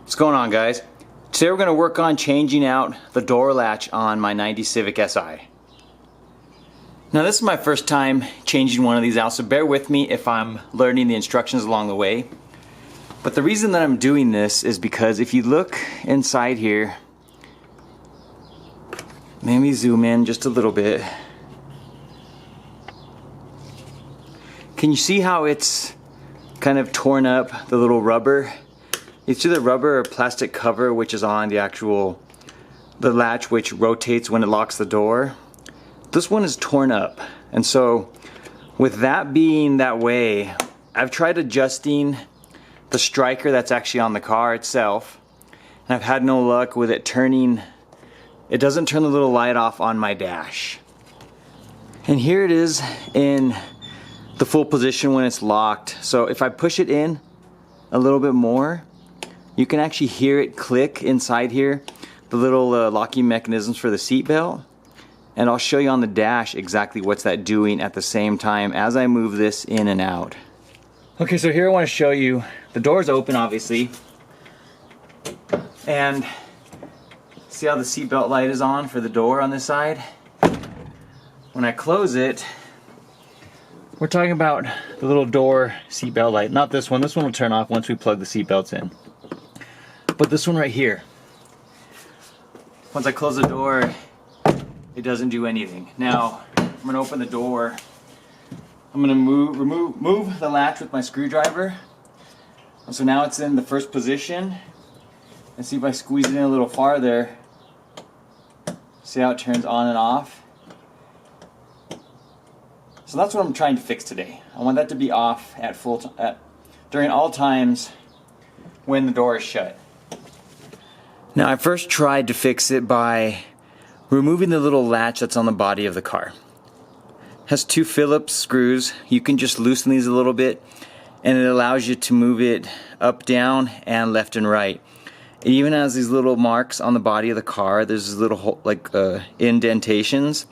What's going on, guys? Today we're going to work on changing out the door latch on my 90 Civic Si. Now this is my first time changing one of these out, so bear with me if I'm learning the instructions along the way. But the reason that I'm doing this is because if you look inside here, maybe zoom in just a little bit. Can you see how it's kind of torn up, the little rubber? It's either rubber or plastic cover which is on the latch, which rotates when it locks the door. This one is torn up, and so with that being that way, I've tried adjusting the striker that's actually on the car itself, and I've had no luck with it turning. It doesn't turn the little light off on my dash. And here it is in the full position when it's locked. So if I push it in a little bit more, you can actually hear it click inside here, the little locking mechanisms for the seat belt. And I'll show you on the dash exactly what's that doing at the same time as I move this in and out. Okay, so here I want to show you, the door's open obviously, and see how the seat belt light is on for the door on this side? When I close it, we're talking about the little door seat belt light, not this one. This one will turn off once we plug the seat belts in. But this one right here, once I close the door, it doesn't do anything. Now, I'm going to open the door. I'm going to move the latch with my screwdriver. And so now it's in the first position. And see if I squeeze it in a little farther. See how it turns on and off? So that's what I'm trying to fix today. I want that to be off at during all times when the door is shut. Now I first tried to fix it by removing the little latch that's on the body of the car. It has two Phillips screws. You can just loosen these a little bit and it allows you to move it up, down, and left and right. It even has these little marks on the body of the car. There's these little indentations.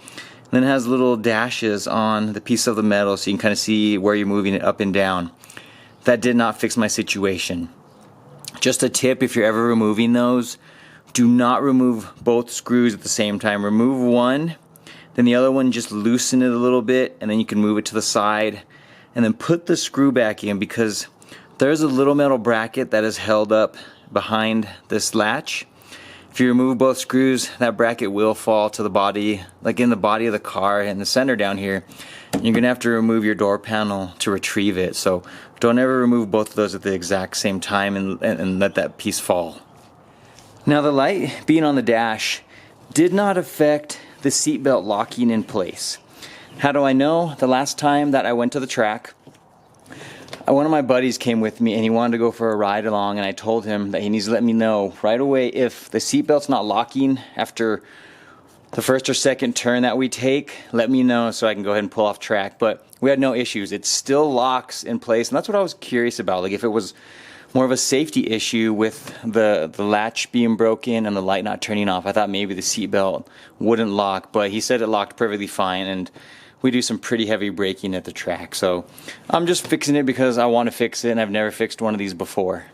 And then it has little dashes on the piece of the metal so you can kind of see where you're moving it up and down. That did not fix my situation. Just a tip, if you're ever removing those, do not remove both screws at the same time. Remove one, then the other one just loosen it a little bit, and then you can move it to the side, and then put the screw back in, because there's a little metal bracket that is held up behind this latch. If you remove both screws, that bracket will fall to the body, like in the body of the car in the center down here. You're gonna have to remove your door panel to retrieve it. So don't ever remove both of those at the exact same time and let that piece fall. Now the light being on the dash did not affect the seatbelt locking in place. How do I know? The last time that I went to the track, one of my buddies came with me and he wanted to go for a ride along, and I told him that he needs to let me know right away if the seatbelt's not locking after the first or second turn that we take. Let me know so I can go ahead and pull off track. But we had no issues. It still locks in place, and that's what I was curious about. Like if it was more of a safety issue with the latch being broken and the light not turning off, I thought maybe the seatbelt wouldn't lock, but he said it locked perfectly fine, and we do some pretty heavy braking at the track. So I'm just fixing it because I want to fix it, and I've never fixed one of these before.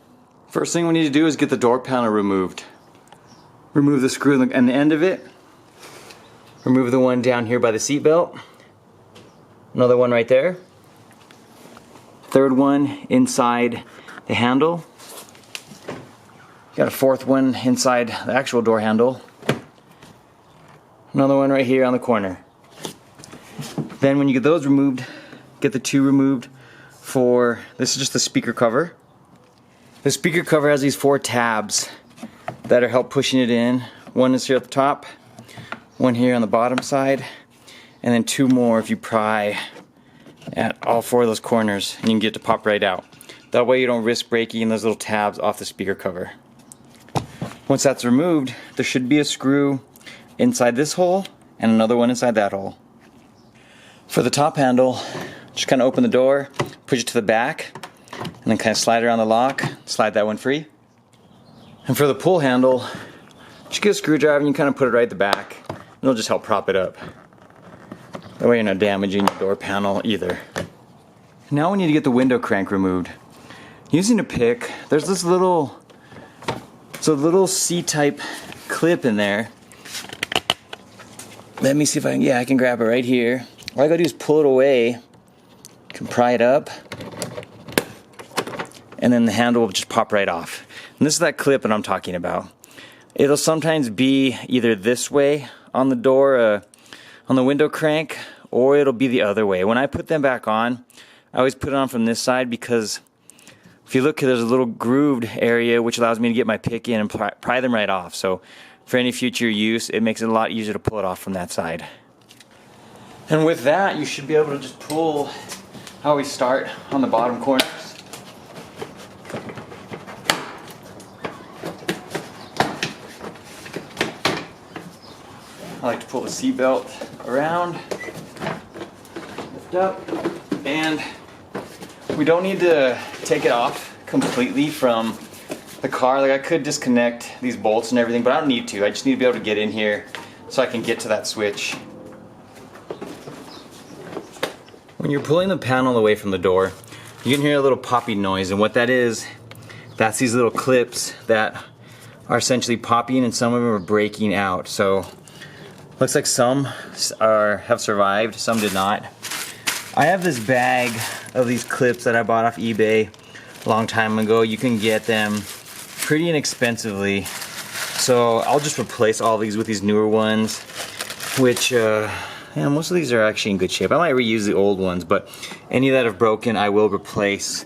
First thing we need to do is get the door panel removed. Remove the screw on the end of it. Remove the one down here by the seatbelt. Another one right there. Third one inside the handle. Got a fourth one inside the actual door handle. Another one right here on the corner. Then when you get those removed, get the two removed for, this is just the speaker cover. The speaker cover has these 4 tabs that are help pushing it in. One is here at the top, one here on the bottom side, and then 2 more if you pry at all 4 of those corners, and you can get it to pop right out. That way you don't risk breaking those little tabs off the speaker cover. Once that's removed, there should be a screw inside this hole and another one inside that hole. For the top handle, just kind of open the door, push it to the back, and then kind of slide around the lock, slide that one free. And for the pull handle, just get a screwdriver and you kind of put it right at the back. It'll just help prop it up. That way you're not damaging your door panel either. Now we need to get the window crank removed. Using a pick, there's this little So the little C-type clip in there. Let me see if I can, yeah, I can grab it right here. All I gotta do is pull it away. Can pry it up. And then the handle will just pop right off. And this is that clip that I'm talking about. It'll sometimes be either this way on the door, on the window crank, or it'll be the other way. When I put them back on, I always put it on from this side because if you look, there's a little grooved area which allows me to get my pick in and pry them right off. So for any future use, it makes it a lot easier to pull it off from that side. And with that, you should be able to just pull how we start on the bottom corners. I like to pull the seat belt around, lift up, and we don't need to take it off completely from the car. Like I could disconnect these bolts and everything, but I don't need to. I just need to be able to get in here so I can get to that switch. When you're pulling the panel away from the door, you can hear a little popping noise, and what that is, that's these little clips that are essentially popping and some of them are breaking out. So looks like some have survived, some did not. I have this bag of these clips that I bought off eBay a long time ago. You can get them pretty inexpensively. So I'll just replace all these with these newer ones, which most of these are actually in good shape. I might reuse the old ones, but any that have broken I will replace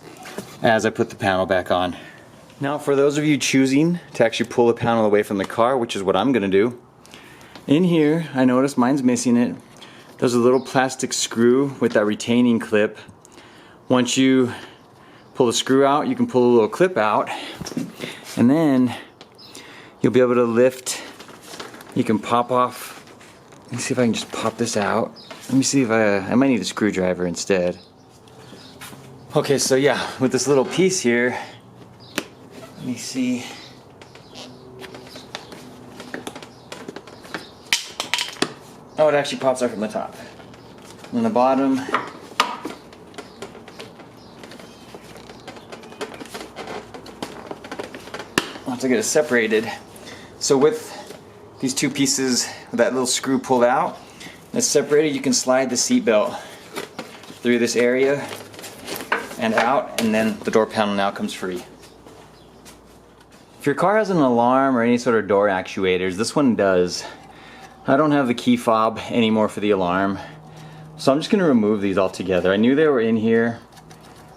as I put the panel back on. Now for those of you choosing to actually pull the panel away from the car, which is what I'm gonna do, in here, I noticed mine's missing it. There's a little plastic screw with that retaining clip. Once you pull the screw out, you can pull a little clip out, and then you'll be able to lift. You can pop off. Let me see if I can just pop this out. Let me see if I might need a screwdriver instead. Okay, so yeah, with this little piece here, let me see. Oh, it actually pops out from the top. On the bottom, once I get it separated. So with these two pieces, with that little screw pulled out, and it's separated, you can slide the seat belt through this area and out, and then the door panel now comes free. If your car has an alarm or any sort of door actuators, this one does. I don't have the key fob anymore for the alarm, so I'm just going to remove these altogether. I knew they were in here,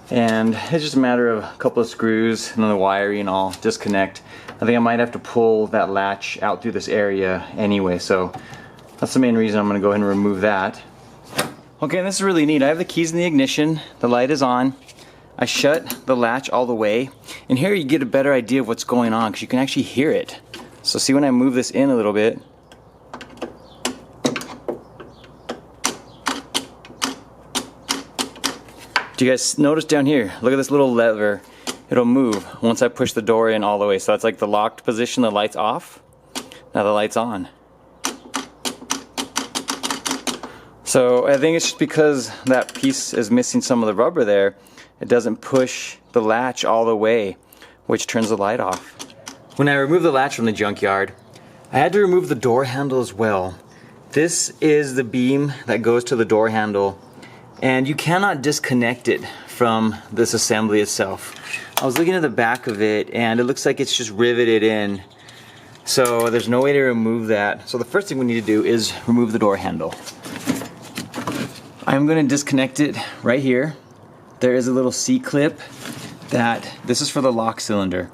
and it's just a matter of a couple of screws and then the wiring all disconnect. I think I might have to pull that latch out through this area anyway, so that's the main reason I'm going to go ahead and remove that. Okay, and this is really neat. I have the keys in the ignition, the light is on, I shut the latch all the way, and here you get a better idea of what's going on because you can actually hear it. So see, when I move this in a little bit, do you guys notice down here? Look at this little lever. It'll move once I push the door in all the way. So that's like the locked position, the light's off. Now the light's on. So I think it's just because that piece is missing some of the rubber there. It doesn't push the latch all the way, which turns the light off. When I removed the latch from the junkyard, I had to remove the door handle as well. This is the beam that goes to the door handle, and you cannot disconnect it from this assembly itself. I was looking at the back of it and it looks like it's just riveted in, so there's no way to remove that. So the first thing we need to do is remove the door handle. I'm going to disconnect it right here. There is a little C-clip this is for the lock cylinder.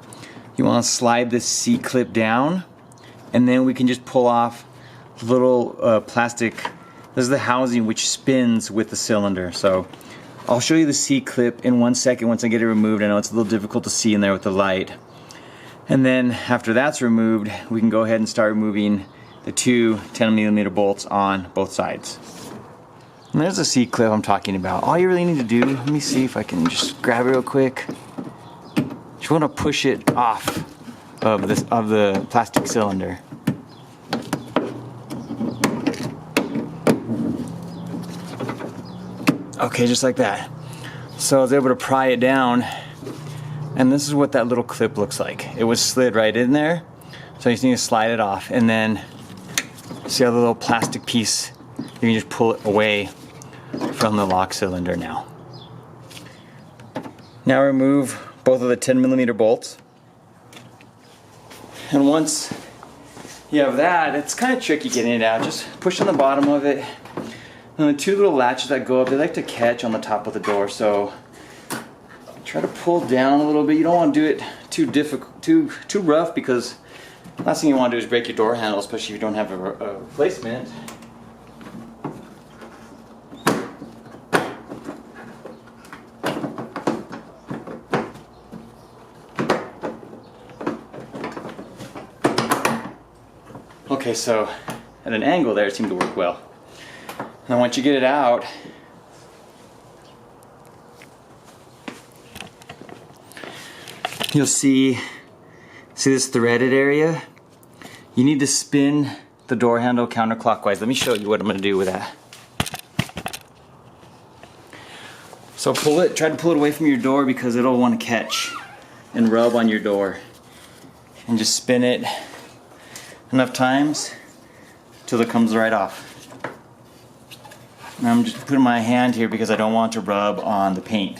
You want to slide this C-clip down, and then we can just pull off the little plastic. This is the housing which spins with the cylinder. So I'll show you the C-clip in 1 second once I get it removed. I know it's a little difficult to see in there with the light. And then after that's removed, we can go ahead and start removing the two 10mm bolts on both sides. And there's the C-clip I'm talking about. All you really need to do, let me see if I can just grab it real quick. You want to push it off of the plastic cylinder. Okay, just like that. So I was able to pry it down, And this is what that little clip looks like. It was slid right in there, so you just need to slide it off, and then see how the little plastic piece, you can just pull it away from the lock cylinder now. Now remove both of the 10mm bolts. And once you have that, it's kind of tricky getting it out. Just push on the bottom of it. And the two little latches that go up, they like to catch on the top of the door, so try to pull down a little bit. You don't want to do it too difficult, too rough, because the last thing you want to do is break your door handle, especially if you don't have a replacement. Okay, so at an angle there, it seemed to work well. And once you get it out, you'll see this threaded area? You need to spin the door handle counterclockwise. Let me show you what I'm going to do with that. So try to pull it away from your door, because it'll want to catch and rub on your door. And just spin it enough times till it comes right off. Now I'm just putting my hand here because I don't want to rub on the paint.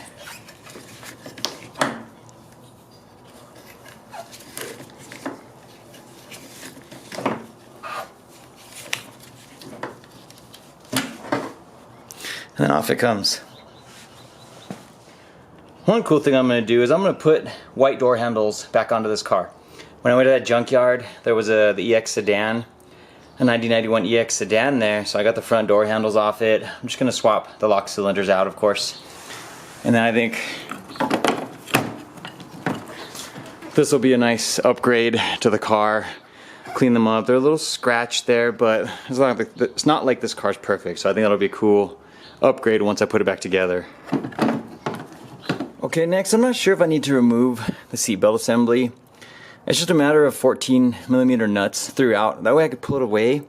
And then off it comes. One cool thing I'm going to do is I'm going to put white door handles back onto this car. When I went to that junkyard, there was the EX sedan, a 1991 EX sedan there, so I got the front door handles off it. I'm just going to swap the lock cylinders out, of course. And then I think this will be a nice upgrade to the car. Clean them up. They're a little scratched there, but it's not like this car's perfect, so I think that'll be a cool upgrade once I put it back together. Okay, next, I'm not sure if I need to remove the seatbelt assembly. It's just a matter of 14mm nuts throughout. That way I could pull it away.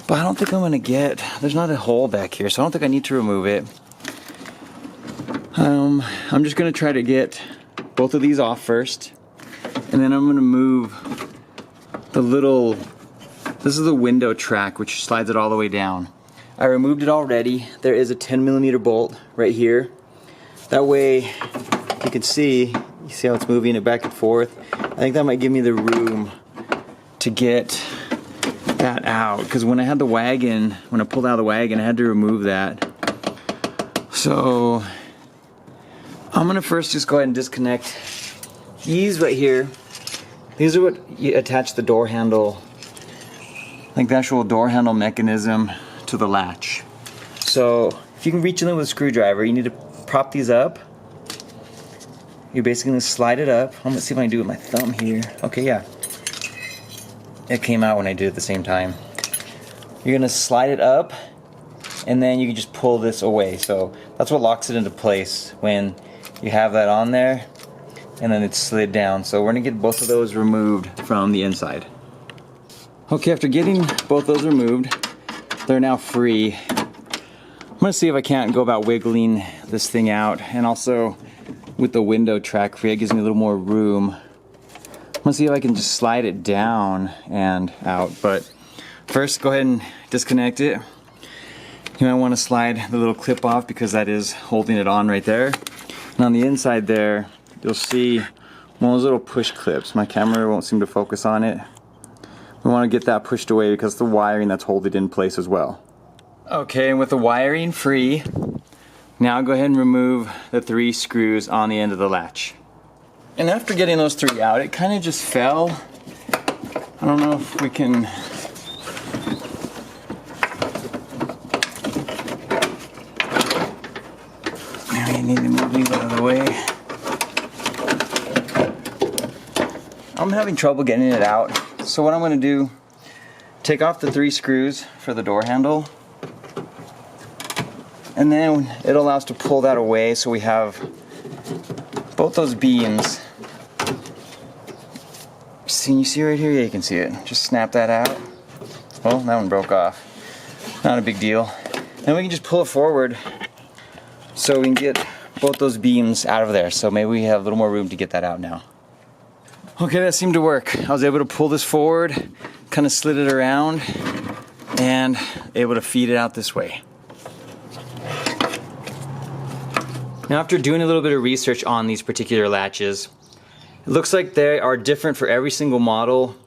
But I don't think I'm going to there's not a hole back here, so I don't think I need to remove it. I'm just going to try to get both of these off first. And then I'm going to move this is the window track, which slides it all the way down. I removed it already. There is a 10mm bolt right here. That way you can see how it's moving it back and forth. I think that might give me the room to get that out, because when I pulled out of the wagon, I had to remove that. So I'm gonna first just go ahead and disconnect these right here. These are what you attach the door handle, like the actual door handle mechanism, to the latch. So if you can reach in there with a screwdriver, you need to prop these up. You're basically going to slide it up. I'm going to see if I can do it with my thumb here. Okay, yeah. It came out when I did it at the same time. You're going to slide it up, and then you can just pull this away. So that's what locks it into place when you have that on there, and then it's slid down. So we're going to get both of those removed from the inside. Okay, after getting both those removed, they're now free. I'm going to see if I can't go about wiggling this thing out, and also with the window track free, it gives me a little more room. I'm gonna see if I can just slide it down and out, but first go ahead and disconnect it. You might want to slide the little clip off, because that is holding it on right there. And on the inside there, you'll see one of those little push clips. My camera won't seem to focus on it. We want to get that pushed away because the wiring that's holding it in place as well. Okay, and with the wiring free, now go ahead and remove the 3 screws on the end of the latch. And after getting those 3 out, it kind of just fell. I don't know if we can... Maybe I need to move these out of the way. I'm having trouble getting it out. So what I'm going to do, take off the 3 screws for the door handle. And then it allows us to pull that away, so we have both those beams. Can you see right here? Yeah, you can see it. Just snap that out. Well, that one broke off. Not a big deal. Then we can just pull it forward so we can get both those beams out of there, so maybe we have a little more room to get that out now. Okay, that seemed to work. I was able to pull this forward, kind of slid it around, and able to feed it out this way. Now, after doing a little bit of research on these particular latches, it looks like they are different for every single model.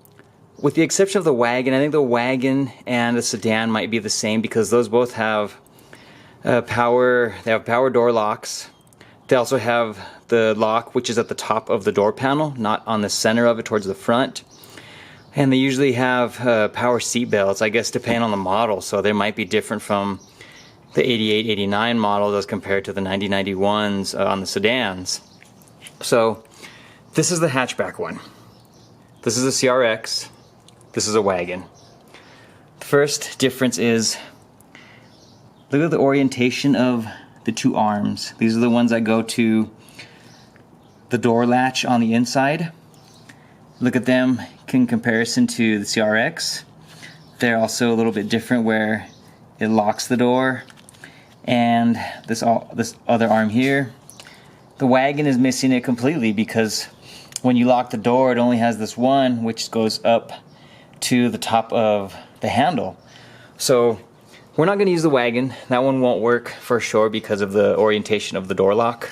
With the exception of the wagon, I think the wagon and the sedan might be the same because those both have power door locks. They also have the lock which is at the top of the door panel, not on the center of it towards the front. And they usually have power seat belts, I guess depending on the model, so they might be different from the 88, 89 models as compared to the 90, 91s on the sedans. So this is the hatchback one. This is a CRX. This is a wagon. The first difference is, look at the orientation of the two arms. These are the ones that go to the door latch on the inside. Look at them in comparison to the CRX. They're also a little bit different where it locks the door. And this other arm here, the wagon is missing it completely because when you lock the door, it only has this one which goes up to the top of the handle. So we're not going to use the wagon. That one won't work for sure because of the orientation of the door lock.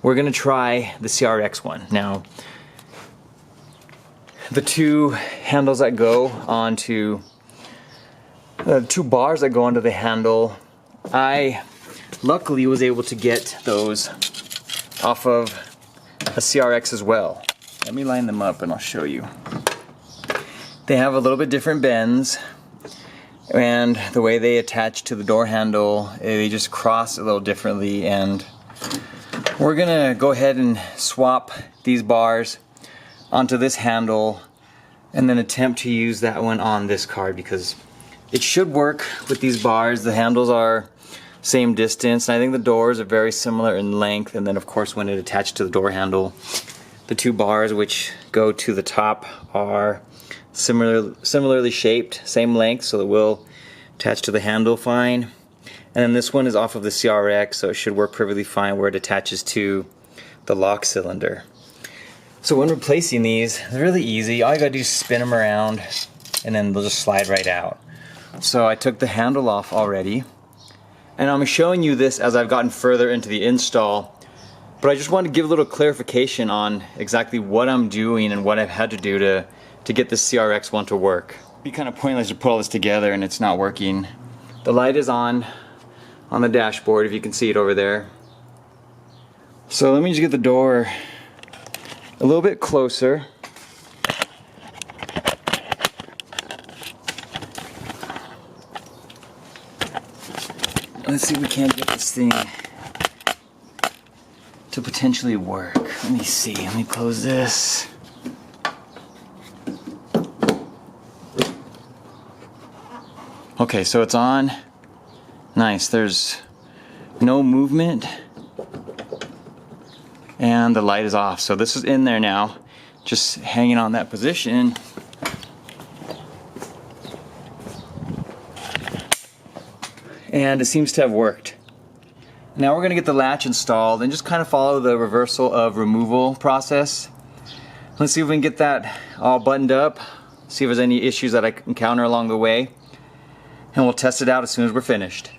We're going to try the CRX one. Now, the two handles that go onto, two bars that go onto the handle, I luckily was able to get those off of a CRX as well. Let me line them up and I'll show you. They have a little bit different bends, and the way they attach to the door handle, they just cross a little differently, and we're gonna go ahead and swap these bars onto this handle and then attempt to use that one on this card because it should work with these bars. The handles are same distance, and I think the doors are very similar in length, and then of course when it attached to the door handle, the two bars which go to the top are similarly shaped, same length, so it will attach to the handle fine. And then this one is off of the CRX, so it should work perfectly fine where it attaches to the lock cylinder. So when replacing these, they're really easy. All you gotta do is spin them around and then they'll just slide right out. So I took the handle off already, and I'm showing you this as I've gotten further into the install, but I just wanted to give a little clarification on exactly what I'm doing and what I've had to do to get this CRX one to work. It'd be kind of pointless to put all this together and it's not working. The light is on the dashboard, if you can see it over there. So let me just get the door a little bit closer. Let's see if we can't get this thing to potentially work. Let me see, let me close this. Okay, so it's on. Nice, there's no movement. And the light is off. So this is in there now, just hanging on that position. And it seems to have worked. Now we're gonna get the latch installed and just kind of follow the reversal of removal process. Let's see if we can get that all buttoned up, see if there's any issues that I encounter along the way, and we'll test it out as soon as we're finished.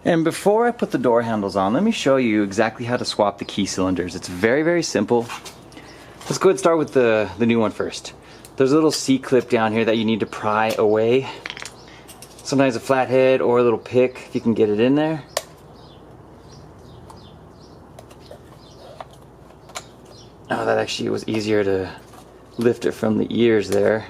And before I put the door handles on, let me show you exactly how to swap the key cylinders. It's very, very simple. Let's go ahead and start with the new one first. There's a little C-clip down here that you need to pry away. Sometimes a flathead or a little pick, if you can get it in there. Oh, that actually was easier to lift it from the ears there.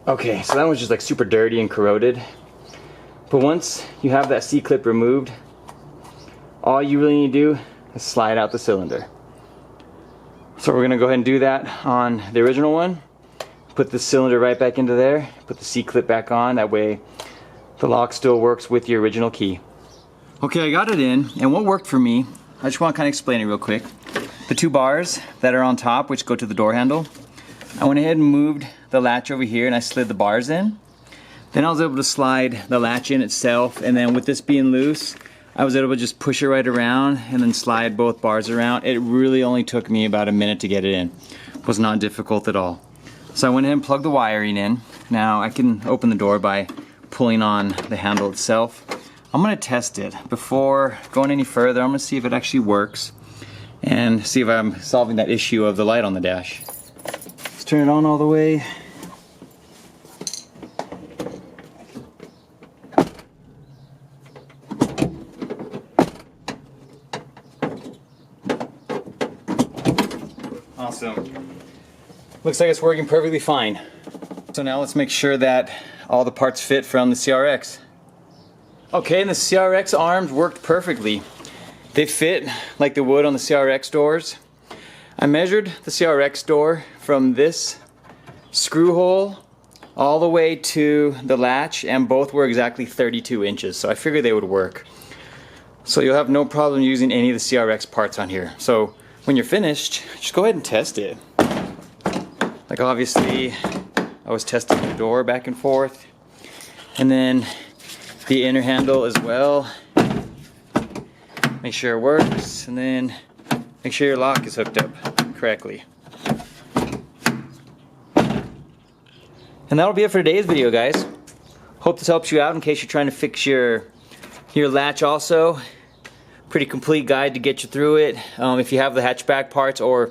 Okay, so that one's just like super dirty and corroded. But once you have that C-clip removed, all you really need to do is slide out the cylinder. So we're gonna go ahead and do that on the original one. put the cylinder right back into there, put the C-clip back on, that way the lock still works with your original key. Okay, I got it in, and what worked for me, I just want to kind of explain it real quick. The two bars that are on top, which go to the door handle, I went ahead and moved the latch over here and I slid the bars in. Then I was able to slide the latch in itself, and then with this being loose, I was able to just push it right around and then slide both bars around. It really only took me about a minute to get it in. It was not difficult at all. So I went ahead and plugged the wiring in. Now I can open the door by pulling on the handle itself. I'm gonna test it. Before going any further, I'm gonna see if it actually works and see if I'm solving that issue of the light on the dash. Let's turn it on all the way. Awesome. Looks like it's working perfectly fine. So now let's make sure that all the parts fit from the CRX. Okay, and the CRX arms worked perfectly. They fit like they would on the CRX doors. I measured the CRX door from this screw hole all the way to the latch, and both were exactly 32 inches, so I figured they would work. So you'll have no problem using any of the CRX parts on here. So when you're finished, just go ahead and test it. Like obviously, I was testing the door back and forth, and then the inner handle as well. Make sure it works, and then make sure your lock is hooked up correctly. And that'll be it for today's video, guys. Hope this helps you out in case you're trying to fix your latch also. Pretty complete guide to get you through it. If you have the hatchback parts, or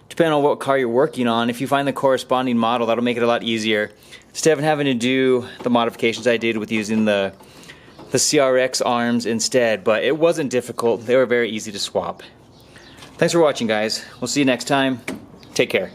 depending on what car you're working on, if you find the corresponding model, that'll make it a lot easier instead of having to do the modifications I did with using the CRX arms instead. But it wasn't difficult. They were very easy to swap. Thanks for watching, guys. We'll see you next time. Take care.